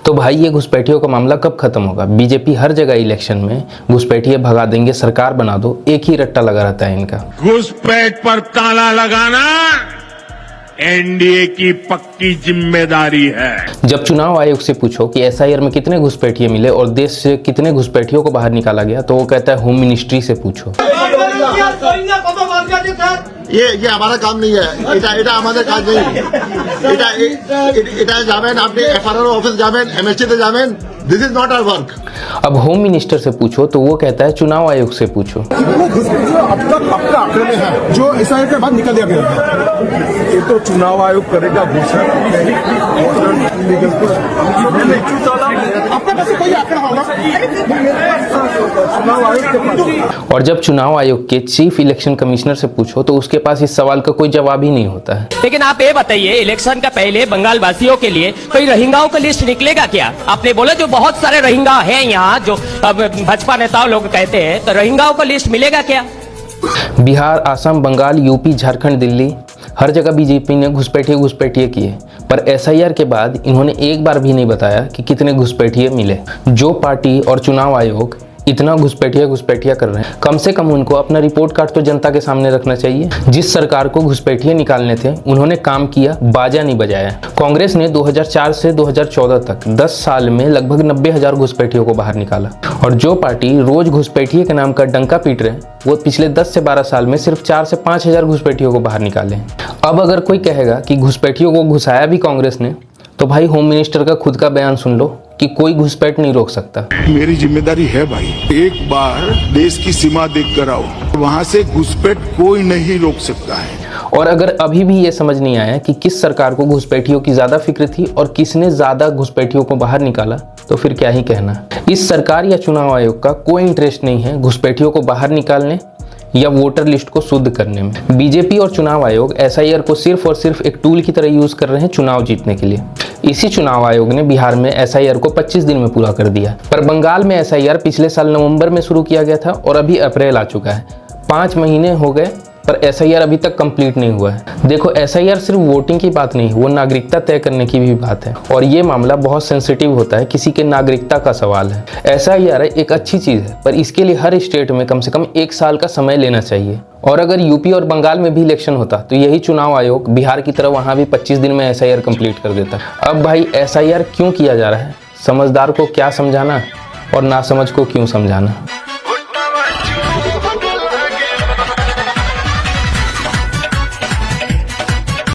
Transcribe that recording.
तो भाई ये घुसपैठियों का मामला कब खत्म होगा? बीजेपी हर जगह इलेक्शन में घुसपैठिए भगा देंगे, सरकार बना दो, एक ही रट्टा लगा रहता है इनका। घुसपैठ पर ताला लगाना एनडीए की पक्की जिम्मेदारी है। जब चुनाव आयोग से पूछो कि एसआईआर में कितने घुसपैठिए मिले और देश से कितने घुसपैठियों को बाहर निकाला गया, तो वो कहता है होम मिनिस्ट्री से पूछो। ये हमारा काम नहीं है, এটা আমাদের কাজ নেই। এটা যাবেন আপনি এফআরআর অফিস যাবেন, এমএসসি তে যাবেন, this is not our work. अब होम मिनिस्टर से पूछो तो वो कहता है चुनाव आयोग से पूछो। अब तक आपका आंकड़े में है जो एसआईआर के बाद निकल दिया गया है, ये तो चुनाव आयोग करेगा घोषणा। आपके पास कोई आंकड़ा होगा चुनाव आयोग के पास। और जब चुनाव आयोग के चीफ इलेक्शन कमिश्नर से पूछो तो उसके पास इस सवाल का कोई जवाब ही नहीं होता है। लेकिन आप ये बताइए, इलेक्शन का पहले बंगाल वासियों के लिए कोई रोहिंग्याओं का लिस्ट निकलेगा क्या? आपने बोला जो बहुत सारे रोहिंग्या हैं यहाँ, जो अब भाजपा नेताओं लोग कहते हैं, तो रोहिंग्याओं का लिस्ट मिलेगा क्या? बिहार, आसाम, बंगाल, यूपी, झारखंड, दिल्ली, हर जगह बीजेपी ने घुसपैठिए किए, पर एसआईआर के बाद इन्होंने एक बार भी नहीं बताया कि कितने घुसपैठिए मिले। जो पार्टी और चुनाव आयोग इतना घुसपैठिया कर रहे हैं, कम से कम उनको अपना रिपोर्ट कार्ड तो जनता के सामने रखना चाहिए। जिस सरकार को घुसपैठिए निकालने थे उन्होंने काम किया, बाजा नहीं बजाया। कांग्रेस ने 2004 से 2014 तक 10 साल में लगभग 90,000 घुसपैठियों को बाहर निकाला, और जो पार्टी रोज घुसपैठिए के नाम का डंका पीट रहे हैं वो पिछले 10 से 12 साल में सिर्फ 4 से 5,000 घुसपैठियों को बाहर निकाले हैं। अब अगर कोई कहेगा कि घुसपैठियों को घुसाया भी कांग्रेस ने, तो भाई होम मिनिस्टर का खुद का बयान सुन लो कि कोई घुसपैठ नहीं रोक सकता। मेरी जिम्मेदारी है भाई, एक बार देश की सीमा देख कर आओ, वहां से घुसपैठ कोई नहीं रोक सकता है। और अगर अभी भी ये समझ नहीं आया कि किस सरकार को घुसपैठियों की ज्यादा फिक्र थी और किसने ज्यादा घुसपैठियों को बाहर निकाला, तो फिर क्या ही कहना। इस सरकार या चुनाव आयोग का कोई इंटरेस्ट नहीं है घुसपैठियों को बाहर निकालने या वोटर लिस्ट को शुद्ध करने में। बीजेपी और चुनाव आयोग एसआईआर को सिर्फ और सिर्फ एक टूल की तरह यूज कर रहे हैं चुनाव जीतने के लिए। इसी चुनाव आयोग ने बिहार में एसआईआर को 25 दिन में पूरा कर दिया, पर बंगाल में एसआईआर पिछले साल नवंबर में शुरू किया गया था और अभी अप्रैल आ चुका है। 5 महीने हो गए पर एसआईआर अभी तक कंप्लीट नहीं हुआ है। देखो, एसआईआर सिर्फ वोटिंग की बात नहीं, वो नागरिकता तय करने की भी बात है, और ये मामला बहुत सेंसिटिव होता है, किसी के नागरिकता का सवाल है। एसआईआर एक अच्छी चीज है, पर इसके लिए हर स्टेट में कम से कम 1 साल का समय लेना चाहिए। और अगर यूपी और बंगाल में भी इलेक्शन होता तो यही चुनाव आयोग बिहार की तरह वहां भी 25 दिन में एसआईआर कंप्लीट कर देता। अब भाई एसआईआर क्यों किया जा रहा है, समझदार को क्या समझाना और नासमझ को क्यों समझाना।